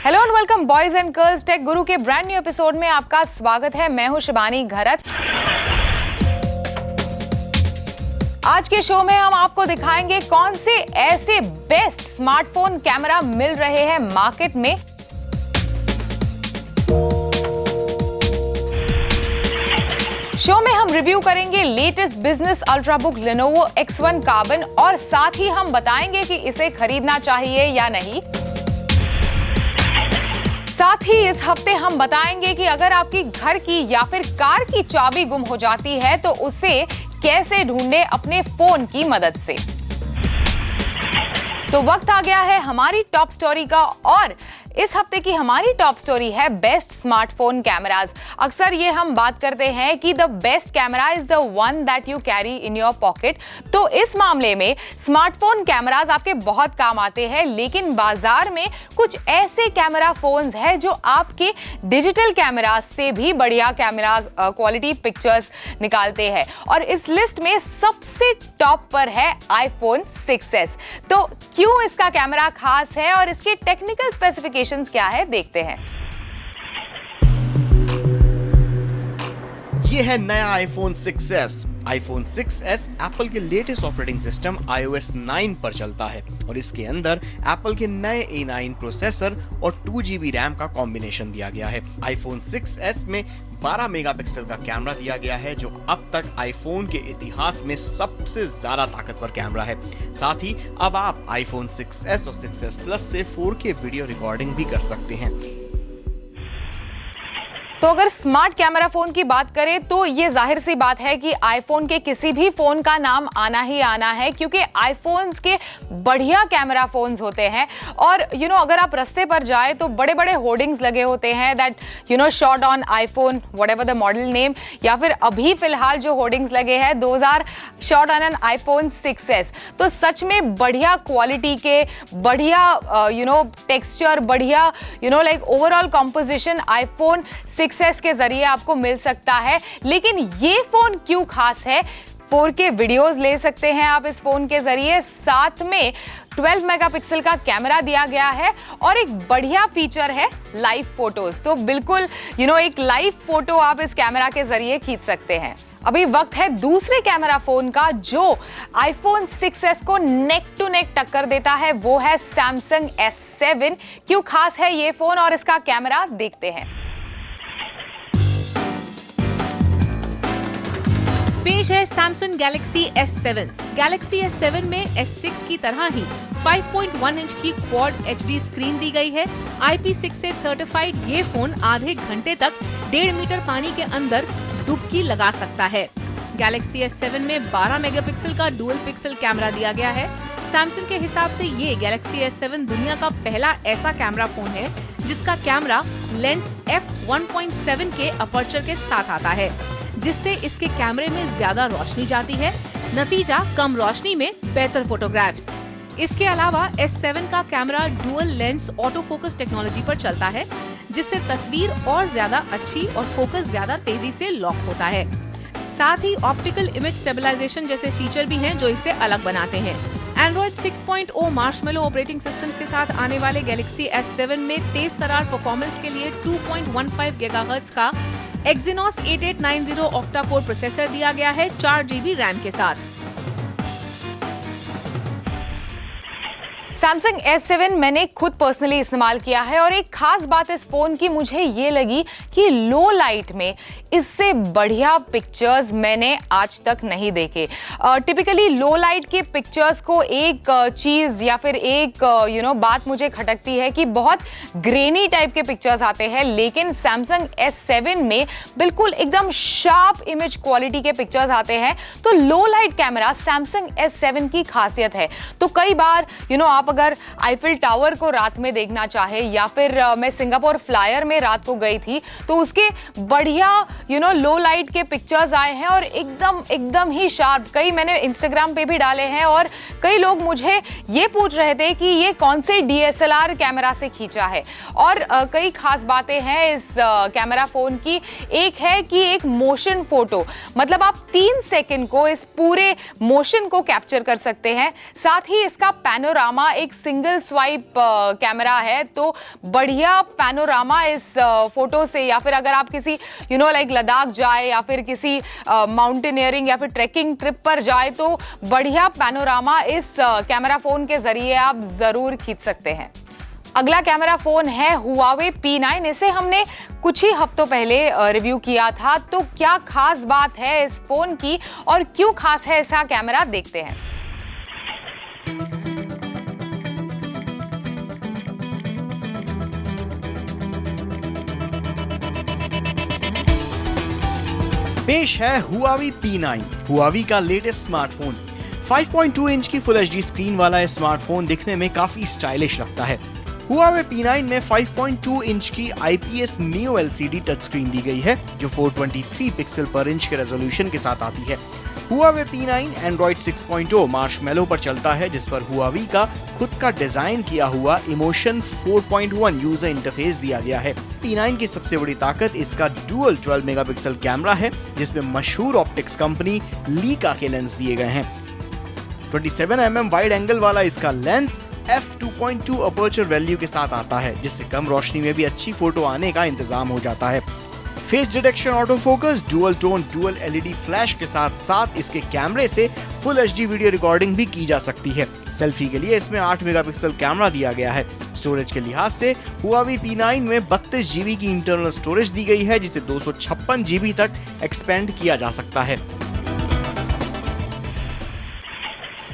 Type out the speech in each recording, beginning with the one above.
Hello and welcome boys and girls, tech guru के brand new episode में आपका स्वागत है। मैं हूं शिवानी घरत। आज के शो में हम आपको दिखाएंगे कौन से ऐसे बेस्ट स्मार्टफोन कैमरा मिल रहे हैं मार्केट में। शो में हम रिव्यू करेंगे latest business ultrabook Lenovo X1 carbon और साथ ही हम बताएंगे कि इसे खरीदना चाहिए या नहीं। साथ ही इस हफ्ते हम बताएंगे कि अगर आपकी घर की या फिर कार की चाबी गुम हो जाती है तो उसे कैसे ढूंढे अपने फोन की मदद से। तो वक्त आ गया है हमारी टॉप स्टोरी का और इस हफ्ते की हमारी टॉप स्टोरी है बेस्ट स्मार्टफोन कैमराज। अक्सर ये हम बात करते हैं कि the best camera is the one that you carry in your pocket. तो इस मामले में स्मार्टफोन कैमराज आपके बहुत काम आते हैं, लेकिन बाजार में कुछ ऐसे कैमरा फोन्स हैं जो आपके डिजिटल कैमरा से भी बढ़िया कैमरा क्वालिटी पिक्चर्स निकालते हैं। और इस लिस्ट में सबसे टॉप पर है iPhone 6s। तो क्यों इसका कैमरा खास है और इसके टेक्निकल स्पेसिफिकेशंस क्या है, देखते हैं। ये है नया iPhone 6s। iPhone 6s Apple के लेटेस्ट ऑपरेटिंग सिस्टम iOS 9 पर चलता है और इसके अंदर एप्पल के नए A9 प्रोसेसर और 2GB रैम का कॉम्बिनेशन दिया गया है। iPhone 6s में 12 मेगापिक्सल का कैमरा दिया गया है जो अब तक आईफोन के इतिहास में सबसे ज्यादा ताकतवर कैमरा है। साथ ही अब आप iPhone 6s और 6s Plus से 4K वीडियो रिकॉर्डिंग भी कर सकते हैं। तो अगर स्मार्ट कैमरा फोन की बात करें तो ये जाहिर सी बात है कि आईफोन के किसी भी फोन का नाम आना ही आना है, क्योंकि आईफोन्स के बढ़िया कैमरा फोन्स होते हैं। और अगर आप रास्ते पर जाए तो बड़े बड़े होर्डिंग्स लगे होते हैं that shot on iPhone whatever the model name, या फिर अभी फिलहाल जो होर्डिंग्स लगे हैं 2000 shot on an iPhone 6s। तो सच में बढ़िया क्वालिटी के, बढ़िया टेक्सचर, बढ़िया like overall composition iPhone 6s के जरिए आपको मिल सकता है। लेकिन ये फोन क्यों खास है? 4K वीडियोस ले सकते हैं आप इस फोन के जरिए, साथ में 12 मेगापिक्सल का कैमरा दिया गया है और एक बढ़िया फीचर है लाइव फोटोज। तो बिल्कुल एक लाइव फोटो आप इस कैमरा के जरिए खींच सकते हैं। अभी वक्त है दूसरे कैमरा फोन का जो iPhone 6s को नेक टू नेक टक्कर देता है, वो है Samsung S7। क्यों खास है ये फोन और इसका कैमरा, देखते हैं। पेश है Samsung Galaxy S7। Galaxy S7 में S6 की तरह ही 5.1 इंच की क्वाड HD स्क्रीन दी गई है। IP68 सर्टिफाइड ये फोन आधे घंटे तक 1.5 मीटर पानी के अंदर डुबकी लगा सकता है। Galaxy S7 में 12 मेगापिक्सल का डुअल पिक्सल कैमरा दिया गया है। Samsung के हिसाब से ये Galaxy S7 दुनिया का पहला ऐसा कैमरा फोन है जिसका कैमरा लेंस f1.7 के अपर्चर के साथ आता है, जिससे इसके कैमरे में ज्यादा रोशनी जाती है, नतीजा कम रोशनी में बेहतर फोटोग्राफ्स। इसके अलावा S7 का camera dual lens auto focus technology पर चलता है, जिससे तस्वीर और ज्यादा अच्छी और फोकस ज्यादा तेजी से लॉक होता है। साथ ही ऑप्टिकल इमेज स्टेबलाइजेशन जैसे फीचर भी हैं जो इसे अलग बनाते हैं। Android 6.0 मार्शमेलो ऑपरेटिंग सिस्टम्स के साथ आने वाले Galaxy S7 में तेज तरार परफॉर्मेंस के लिए 2.15 गीगाहर्ट्ज का Exynos 8890 ऑक्टा कोर प्रोसेसर दिया गया है 4GB रैम के साथ। Samsung S7 मैंने खुद पर्सनली इस्तेमाल किया है और एक खास बात इस फोन की मुझे ये लगी कि लो लाइट में इससे बढ़िया पिक्चर्स मैंने आज तक नहीं देखे। टिपिकली लो लाइट के पिक्चर्स को एक चीज़ या फिर एक बात मुझे खटकती है कि बहुत ग्रेनी टाइप के पिक्चर्स आते हैं, लेकिन Samsung S7 में बिल्कुल एकदम शार्प इमेज क्वालिटी के पिक्चर्स आते हैं। तो लो लाइट कैमरा Samsung S7 की खासियत है। तो कई बार आप अगर आईफिल टावर को रात में देखना चाहे, या फिर मैं सिंगापुर फ्लायर में रात को गई थी तो उसके बढ़िया लो लाइट के पिक्चर्स आए हैं और एकदम ही शार्प। कई मैंने इंस्टाग्राम पे भी डाले हैं और कई लोग मुझे ये पूछ रहे थे कि ये कौन से DSLR कैमरा से खींचा है। और कई खास बातें हैं इस कैमरा फोन की। एक है कि एक मोशन फोटो, मतलब आप 3 सेकंड को इस पूरे मोशन को कैप्चर कर सकते हैं। साथ ही इसका पैनोरामा एक सिंगल स्वाइप कैमरा है, तो बढ़िया पैनोरामा इस फोटो से, या फिर अगर आप किसी लाइक लद्दाख जाए या फिर किसी माउंटेनियरिंग या फिर ट्रैकिंग ट्रिप पर जाए तो बढ़िया पैनोरामा इस कैमरा फोन के जरिए आप जरूर खींच सकते हैं। अगला कैमरा फोन है Huawei P9। इसे हमने कुछ ही हफ्तों पहले रिव्यू किया था, तो क्या खास बात है इस फोन की और क्यों खास है इसका कैमरा, देखते हैं। पेश है Huawei P9, Huawei का लेटेस्ट स्मार्टफोन। 5.2 इंच की फुल एचडी स्क्रीन वाला यह स्मार्टफोन दिखने में काफी स्टाइलिश लगता है। Huawei P9 में 5.2 इंच की IPS Neo LCD touch screen दी गई है, जो 423 पिक्सल पर इंच के रेजोल्यूशन के साथ आती है। Huawei P9 Android 6.0 मार्शमैलो पर चलता है, जिस पर Huawei का खुद का डिजाइन किया हुआ Emotion 4.1 यूजर इंटरफेस दिया गया है। P9 की सबसे बड़ी ताकत इसका डुअल 12 मेगापिक्सल कैमरा है, जिसमें मशहूर ऑप्टिक्स कंपनी लीका के लेंस दिए गए हैं। 27mm वाइड एंगल वाला इसका लेंस f2.2 अपर्चर वैल्यू के साथ आता है, जिससे कम रोशनी में भी अच्छी फोटो आने का इंतजाम हो जाता है। Face detection, auto focus, dual tone, dual LED flash के साथ साथ इसके कैमरे से फुल एचडी वीडियो रिकॉर्डिंग भी की जा सकती है। सेल्फी के लिए इसमें 8 मेगापिक्सल कैमरा दिया गया है। स्टोरेज के लिहाज से Huawei P9 में 32 GB की इंटरनल स्टोरेज दी गई है, जिसे 256 GB तक एक्सपेंड किया जा सकता है।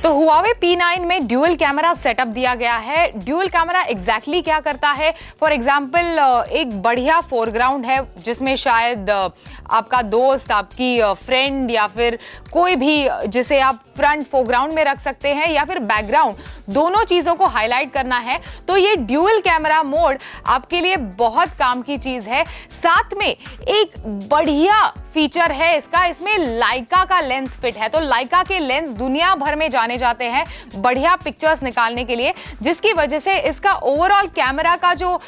तो Huawei P9 में ड्यूल कैमरा सेटअप दिया गया है। ड्यूल कैमरा एग्जैक्टली क्या करता है? फॉर एग्जांपल एक बढ़िया फोरग्राउंड है जिसमें शायद आपका दोस्त, आपकी फ्रेंड या फिर कोई भी जिसे आप फ्रंट फोरग्राउंड में रख सकते हैं या फिर बैकग्राउंड, दोनों चीजों को हाईलाइट करना है तो ये ड्यूल कैमरा मोड आपके लिए बहुत काम की चीज है। साथ में एक बढ़िया फीचर है इसका, इसमें लाइका का लेंस फिट है। तो लाइका के लेंस दुनिया भर में जाने जाते हैं बढ़िया पिक्चर्स निकालने के लिए, जिसकी वजह से इसका ओवरऑल कैमरा का जो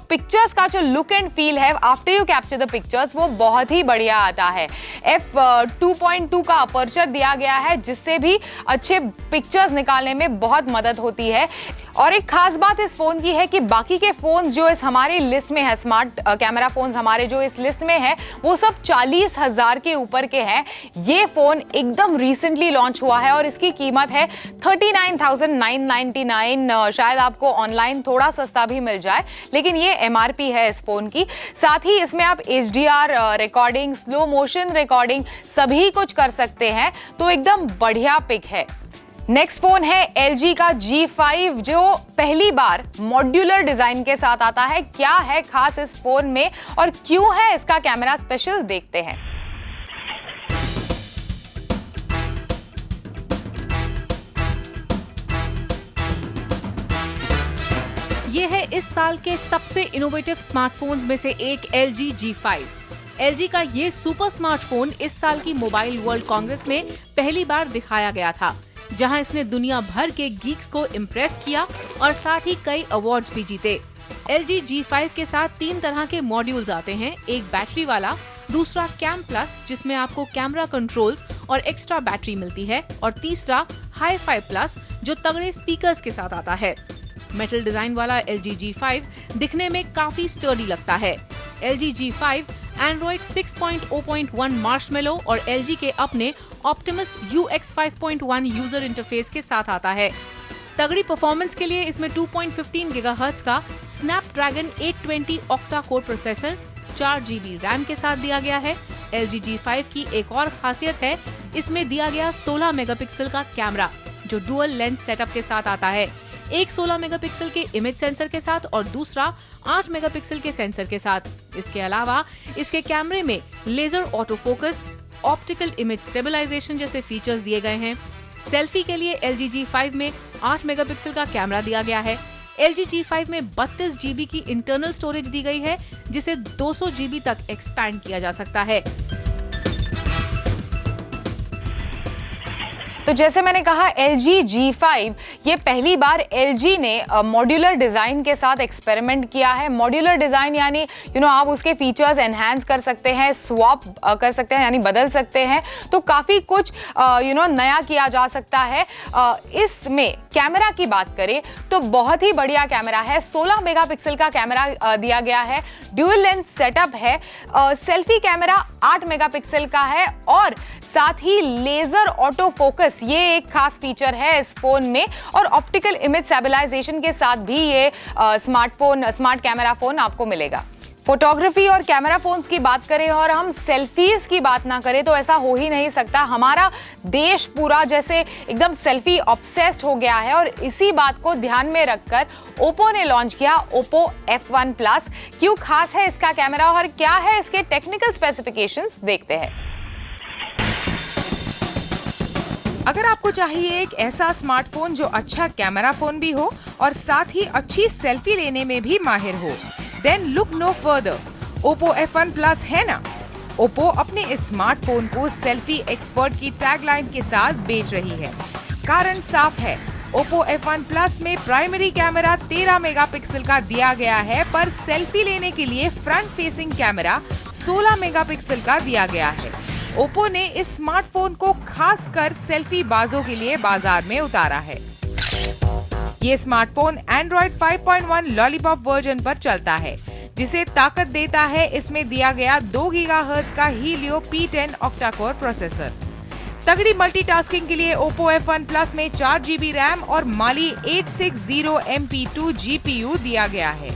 पिक्चर्स का जो लुक एंड फील है after you capture the pictures, वो बहुत ही बढ़िया आता है। f2.2 का अपर्चर दिया गया है, जिससे भी अच्छे पिक्चर्स निकालने में बहुत मदद होती है। और एक खास बात इस फोन की है कि बाकी के फोन जो इस हमारी लिस्ट में है, स्मार्ट कैमरा फोन्स हमारे जो इस लिस्ट में है, वो सब 40,000 के ऊपर के हैं। ये फोन एकदम रिसेंटली लॉन्च हुआ है और इसकी कीमत है 39,999। शायद आपको ऑनलाइन थोड़ा सस्ता भी मिल जाए, लेकिन ये MRP है इस फोन की। साथ ही इसमें आप HDR recording, slow motion recording सभी कुछ कर सकते हैं, तो एकदम बढ़िया पिक है। नेक्स्ट फोन है LG का G5, जो पहली बार मॉड्यूलर डिजाइन के साथ आता है। क्या है खास इस फोन में और क्यों है इसका कैमरा स्पेशल, देखते हैं। ये है इस साल के सबसे इनोवेटिव स्मार्टफोन्स में से एक LG G5। LG का ये सुपर स्मार्टफोन इस साल की मोबाइल वर्ल्ड कांग्रेस में पहली बार दिखाया गया था, जहां इसने दुनिया भर के गीक्स को इम्प्रेस किया और साथ ही कई अवार्ड्स भी जीते। LG G5 के साथ 3 तरह के मॉड्यूल्स आते हैं, एक बैटरी वाला, दूसरा कैम प्लस जिसमें आपको कैमरा कंट्रोल्स और एक्स्ट्रा बैटरी मिलती है, और तीसरा हाई-फाई प्लस जो तगड़े स्पीकर्स के साथ आता है। मेटल डिजाइन वाला LG G5 दिखने में काफी स्टर्डी लगता है। LG G5 Android 6.0.1 मार्शमैलो और LG के अपने Optimus UX 5.1 यूजर इंटरफेस के साथ आता है। तगड़ी परफॉर्मेंस के लिए इसमें 2.15 गीगाहर्ट्ज का Snapdragon 820 octa core processor 4 GB RAM के साथ दिया गया है। LG G5 की एक और खासियत है, इसमें दिया गया 16 मेगापिक्सल का कैमरा जो डुअल लेंस सेटअप के साथ आता है। एक 16 मेगापिक्सल के इमेज सेंसर के साथ और दूसरा 8 मेगापिक्सल के सेंसर के साथ। इसके अलावा इसके कैमरे में laser auto focus, optical image stabilisation जैसे फीचर्स दिए गए हैं। सेल्फी के लिए LG G5 में 8 मेगापिक्सल का कैमरा दिया गया है। LG G5 में 32 GB की इंटरनल स्टोरेज दी गई है, जिसे 200 GB तक एक्सपैंड किया जा सकता है। तो जैसे मैंने कहा LG G5 ये पहली बार LG ने मॉड्यूलर डिज़ाइन के साथ एक्सपेरिमेंट किया है। मॉड्यूलर डिज़ाइन यानी आप उसके फीचर्स एनहांस कर सकते हैं, स्वैप कर सकते हैं यानी बदल सकते हैं, तो काफ़ी कुछ नया किया जा सकता है। इसमें कैमरा की बात करें तो बहुत ही बढ़िया कैमरा है। 16 मेगापिक्सल का कैमरा दिया गया है, ड्यूल लेंस सेटअप है, सेल्फी कैमरा 8 मेगापिक्सल का है और साथ ही लेजर ऑटो फोकस ये एक खास फीचर है इस फोन में, और ऑप्टिकल इमेज स्टेबलाइजेशन के साथ भी ये स्मार्ट कैमरा फोन आपको मिलेगा। फोटोग्राफी और कैमरा फोन्स की बात करें और हम सेल्फीज की बात ना करें तो ऐसा हो ही नहीं सकता। हमारा देश पूरा जैसे एकदम सेल्फी ऑब्सेस्ड हो गया है और इसी बात को ध्यान में रखकर ओप्पो ने लॉन्च किया ओप्पो F1 Plus। क्यों खास है इसका कैमरा और क्या है इसके टेक्निकल स्पेसिफिकेशंस, देखते हैं। अगर आपको चाहिए एक ऐसा स्मार्टफोन जो अच्छा कैमरा फोन भी हो और साथ ही अच्छी सेल्फी लेने में भी माहिर हो, then look no further, Oppo F1 Plus है ना। ओप्पो अपने इस स्मार्टफोन को सेल्फी एक्सपर्ट की टैगलाइन के साथ बेच रही है। कारण साफ है, ओप्पो F1 Plus में प्राइमरी कैमरा 13 मेगापिक्सल का दिया गया है, पर सेल्फी लेने के लिए फ्रंट फेसिंग कैमरा 16 मेगापिक्सल का दिया गया है। ओप्पो ने इस स्मार्टफोन को खासकर सेल्फी बाजों के लिए बाजार में उतारा है। ये स्मार्टफोन Android 5.1 लॉलीपॉप वर्जन पर चलता है, जिसे ताकत देता है इसमें दिया गया 2 गीगाहर्ट्ज का हीलियो P10 ऑक्टा-कोर प्रोसेसर। तगड़ी मल्टीटास्किंग के लिए ओप्पो F1 Plus में 4GB रैम और Mali 860 MP2 GPU दिया गया है।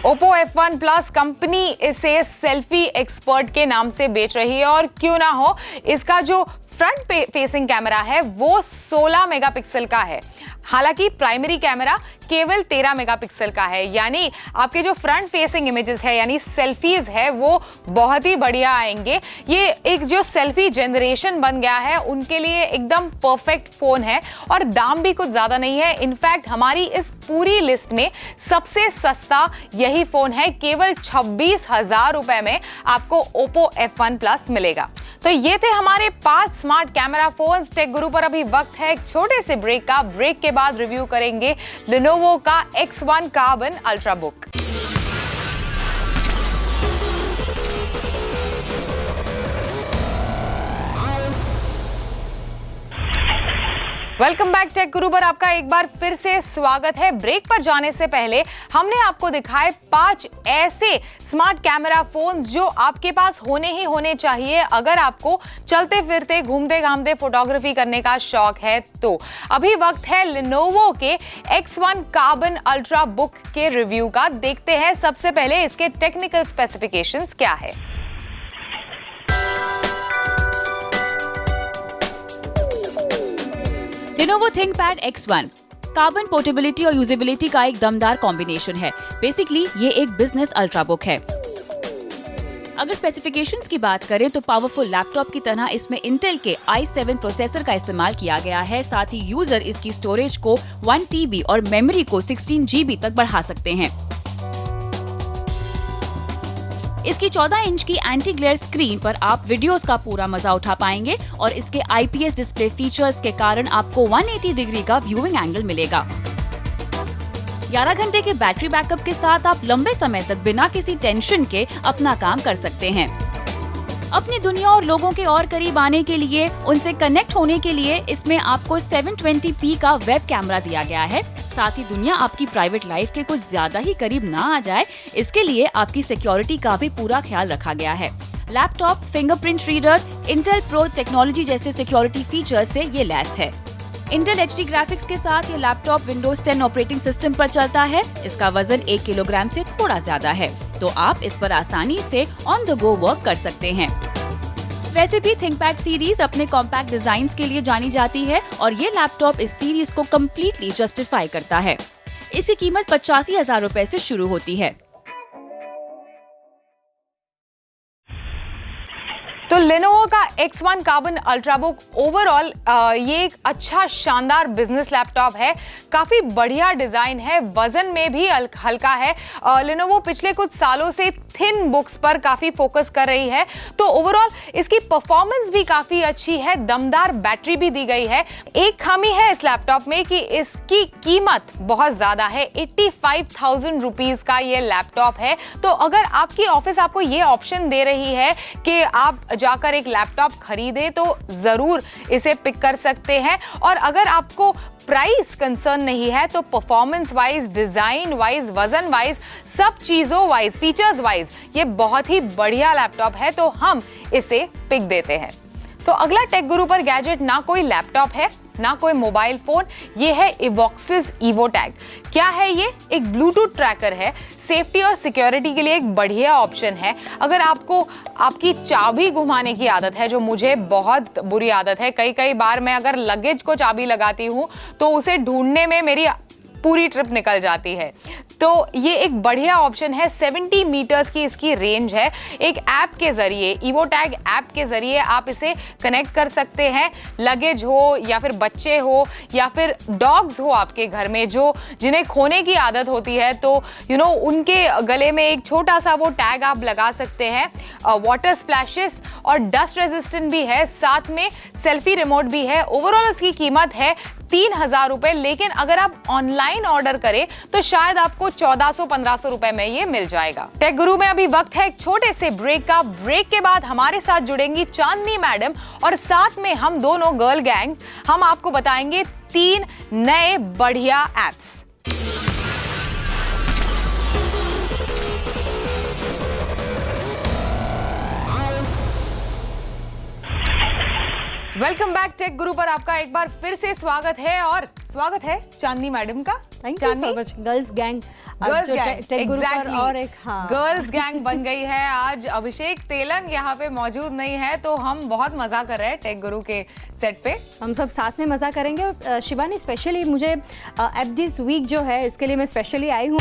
ओप्पो F1 Plus कंपनी इसे सेल्फी एक्सपर्ट के नाम से बेच रही है और क्यों ना हो, इसका जो फ्रंट फेसिंग कैमरा है वो 16 मेगापिक्सल का है। हालांकि प्राइमरी कैमरा केवल 13 मेगापिक्सल का है, यानी आपके जो फ्रंट फेसिंग इमेजेस है यानी सेल्फीज है वो बहुत ही बढ़िया आएंगे। ये एक जो सेल्फी जनरेशन बन गया है उनके लिए एकदम परफेक्ट फोन है और दाम भी कुछ ज्यादा नहीं है। इनफैक्ट हमारी इस पूरी लिस्ट में सबसे सस्ता यही फोन है, केवल 26,000 रुपए में आपको ओप्पो F1 Plus मिलेगा। तो ये थे हमारे 5 smart camera phones. Take guru पर अभी वक्त है एक छोटे से ब्रेक का। ब्रेक के बाद रिव्यू करेंगे Lenovo का X1 Carbon Ultrabook। Welcome back. Tech guru पर आपका एक बार फिर से स्वागत है। ब्रेक पर जाने से पहले हमने आपको दिखाए 5 ऐसे स्मार्ट कैमरा फोन्स जो आपके पास होने ही होने चाहिए अगर आपको चलते फिरते घूमते घामते फोटोग्राफी करने का शौक है। तो अभी वक्त है Lenovo के X1 Carbon Ultrabook के रिव्यू का। देखते हैं सबसे पहले इसके टेक्निकल स्पेसिफिकेशंस क्या है। Lenovo ThinkPad X1 carbon portability और यूजेबिलिटी का एक दमदार कॉम्बिनेशन है। बेसिकली ये एक बिजनेस अल्ट्राबुक है। अगर स्पेसिफिकेशंस की बात करें तो पावरफुल लैपटॉप की तरह इसमें इंटेल के i7 प्रोसेसर का इस्तेमाल किया गया है। साथ ही यूजर इसकी स्टोरेज को 1 TB और मेमोरी को 16 GB तक बढ़ा सकते हैं। इसकी 14 इंच की एंटी ग्लेयर स्क्रीन पर आप वीडियोस का पूरा मजा उठा पाएंगे और इसके IPS डिस्प्ले फीचर्स के कारण आपको 180 डिग्री का व्यूइंग एंगल मिलेगा। 11 घंटे के बैटरी बैकअप के साथ आप लंबे समय तक बिना किसी टेंशन के अपना काम कर सकते हैं। अपनी दुनिया और लोगों के और करीब आने के लिए, उनसे कनेक्ट होने के लिए इसमें आपको 720p का वेब कैमरा दिया गया है। साथ ही दुनिया आपकी प्राइवेट लाइफ के कुछ ज्यादा ही करीब ना आ जाए, इसके लिए आपकी सिक्योरिटी का भी पूरा ख्याल रखा गया है। Laptop, fingerprint reader, Intel pro technology जैसे सिक्योरिटी फीचर्स से ये लैस है। इंटेल HD ग्राफिक्स के साथ ये लैपटॉप विंडोज 10 ऑपरेटिंग सिस्टम पर चलता है। इसका वजन 1 किलोग्राम से थोड़ा ज्यादा है, तो आप इस पर आसानी से ऑन द गो वर्क कर सकते हैं। वैसे भी थिंकपैड सीरीज अपने कॉम्पैक्ट डिजाइन के लिए जानी जाती है और ये लैपटॉप इस सीरीज को कम्प्लीटली जस्टिफाई करता है। इसकी कीमत 85,000 रुपए से शुरू होती है। तो Lenovo का X1 Carbon Ultrabook ओवरऑल ये एक अच्छा शानदार बिजनेस लैपटॉप है, काफी बढ़िया डिजाइन है, वजन में भी हल्का है। Lenovo पिछले कुछ सालों से थिन बुक्स पर काफी फोकस कर रही है, तो ओवरऑल इसकी परफॉर्मेंस भी काफी अच्छी है, दमदार बैटरी भी दी गई है। एक खामी है इस लैपटॉप में कि इसकी कीमत बहुत ज्यादा है, 85,000 रुपीज का ये लैपटॉप है। तो अगर आपकी ऑफिस आपको ये ऑप्शन दे रही है कि आप जाकर एक लैपटॉप खरीदे तो जरूर इसे पिक कर सकते हैं। और अगर आपको प्राइस कंसर्न नहीं है तो परफॉर्मेंस वाइज, डिजाइन वाइज, वजन वाइज, सब चीजों वाइज, फीचर्स वाइज ये बहुत ही बढ़िया लैपटॉप है, तो हम इसे पिक देते हैं। तो अगला टेक गुरु पर गैजेट ना कोई लैपटॉप है ना कोई मोबाइल फोन, ये है Evoxys EvoTag। क्या है ये? एक ब्लूटूथ ट्रैकर है, सेफ्टी और सिक्योरिटी के लिए एक बढ़िया ऑप्शन है। अगर आपको आपकी चाबी घुमाने की आदत है, जो मुझे बहुत बुरी आदत है, कई बार मैं अगर लगेज को चाबी लगाती हूँ तो उसे ढूंढने में मेरी पूरी ट्रिप निकल जाती है, तो ये एक बढ़िया ऑप्शन है। 70 मीटर्स की इसकी रेंज है। एक ऐप के जरिए, EvoTag ऐप के जरिए आप इसे कनेक्ट कर सकते हैं। लगेज हो या फिर बच्चे हो या फिर डॉग्स हो आपके घर में जो जिन्हें खोने की आदत होती है, तो उनके गले में एक छोटा सा वो टैग आप लगा सकते हैं। वाटर स्प्लैशेस और डस्ट रेजिस्टेंट भी है, साथ में सेल्फी रिमोट भी है। ओवरऑल इसकी कीमत है 3,000 रुपए, लेकिन अगर आप ऑनलाइन ऑर्डर करें तो शायद आपको 1,400-1,500 रुपए में ये मिल जाएगा। टेक गुरु में अभी वक्त है एक छोटे से ब्रेक का। ब्रेक के बाद हमारे साथ जुड़ेंगी चांदनी मैडम और साथ में हम दोनों गर्ल गैंग्स, हम आपको बताएंगे 3 नए बढ़िया apps. Welcome back. Tech guru पर आपका एक बार फिर से स्वागत है और स्वागत है चांदनी मैडम का। Thank you so much. Girls gang tech guru पर और एक गर्ल्स गैंग बन गई है। आज अभिषेक तेलंग यहाँ पे मौजूद नहीं है, तो हम बहुत मजा कर रहे हैं टेक गुरु के सेट पे। हम सब साथ में मजा करेंगे। और शिवानी, स्पेशली मुझे एप दिस वीक जो है इसके लिए मैं स्पेशली आई हूँ।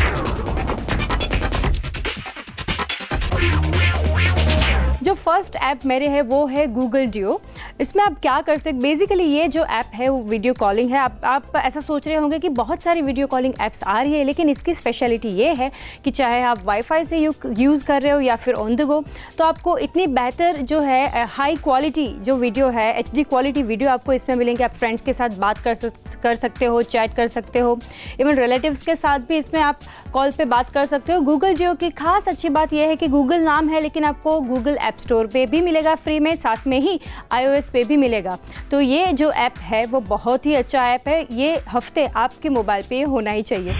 जो फर्स्ट ऐप मेरे है वो है गूगल ड्यूओ। इसमें आप क्या कर सकते, बेसिकली ये जो ऐप है वो वीडियो कॉलिंग है। आप ऐसा सोच रहे होंगे कि बहुत सारी वीडियो कॉलिंग ऐप्स आ रही है, लेकिन इसकी स्पेशलिटी ये है कि चाहे आप वाईफाई से यूज़ कर रहे हो या फिर ऑन द गो, तो आपको इतनी बेहतर जो है हाई क्वालिटी जो वीडियो है, HD क्वालिटी वीडियो आपको इसमें मिलेंगे। आप फ्रेंड्स के साथ बात कर सकते हो, चैट कर सकते हो, इवन रिलेटिव्स के साथ भी इसमें आप कॉल पे बात कर सकते हो। गूगल ड्यूओ की खास अच्छी बात यह है कि गूगल नाम है, लेकिन आपको गूगल ऐप स्टोर पे भी मिलेगा फ्री में, साथ में ही iOS पे भी मिलेगा। तो ये जो ऐप है वो बहुत ही अच्छा ऐप है। ये हफ्ते आपके मोबाइल पे होना ही चाहिए।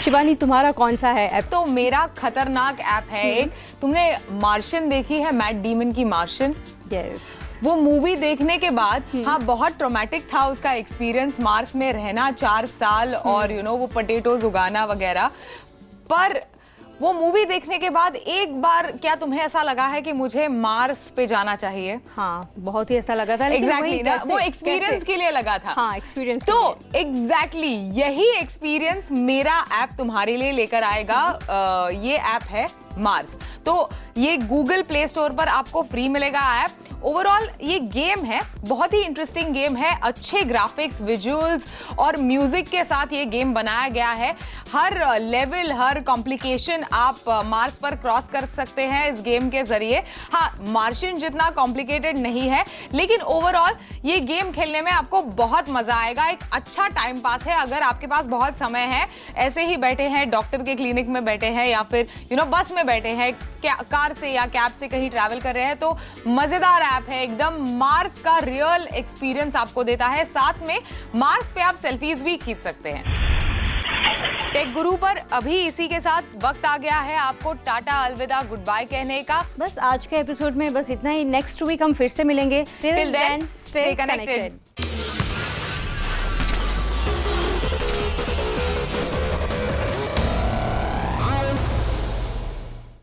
शिवानी, तुम्हारा कौन सा है ऐप? तो मेरा खतरनाक ऐप है एक। तुमने मार्शियन देखी है, मैट डीमन की मार्शियन? यस। वो मूवी देखने के बाद हाँ बहुत ट्रॉमेटिक था उसका एक्सपीरियंस, मार्स में रहना 4 साल और वो पोटैटोज उगाना वगैरह। पर वो मूवी देखने के बाद एक बार क्या तुम्हें ऐसा लगा है कि मुझे मार्स पे जाना चाहिए? हाँ, बहुत ही ऐसा लगा था। एग्जैक्टली ना, वो एक्सपीरियंस के लिए लगा था। हाँ, एक्सपीरियंस। तो एग्जैक्टली यही एक्सपीरियंस मेरा ऐप तुम्हारे लिए लेकर आएगा। ये ऐप है मार्स। तो ये गूगल प्ले स्टोर पर आपको फ्री मिलेगा ऐप। ओवरऑल ये गेम है, बहुत ही इंटरेस्टिंग गेम है। अच्छे ग्राफिक्स, विजुअल्स और म्यूजिक के साथ ये गेम बनाया गया है। हर लेवल, हर कॉम्प्लिकेशन आप मार्स पर क्रॉस कर सकते हैं इस गेम के जरिए। हाँ, मार्शियन जितना कॉम्प्लिकेटेड नहीं है, लेकिन ओवरऑल ये गेम खेलने में आपको बहुत मजा आएगा। एक अच्छा टाइम पास है अगर आपके पास बहुत समय है, ऐसे ही बैठे हैं, डॉक्टर के क्लिनिक में बैठे हैं या फिर बस में बैठे हैं, कार से या कैब से कहीं ट्रैवल कर रहे हैं, तो मजेदार ऐप है एकदम। मार्स का रियल एक्सपीरियंस आपको देता है। साथ में मार्स पे आप सेल्फीज भी खींच सकते हैं। टेक गुरु पर अभी इसी के साथ वक्त आ गया है आपको टाटा अलविदा गुड बाय कहने का। बस आज के एपिसोड में बस इतना ही। नेक्स्ट वीक हम फिर से मिलेंगे। Till then stay connected.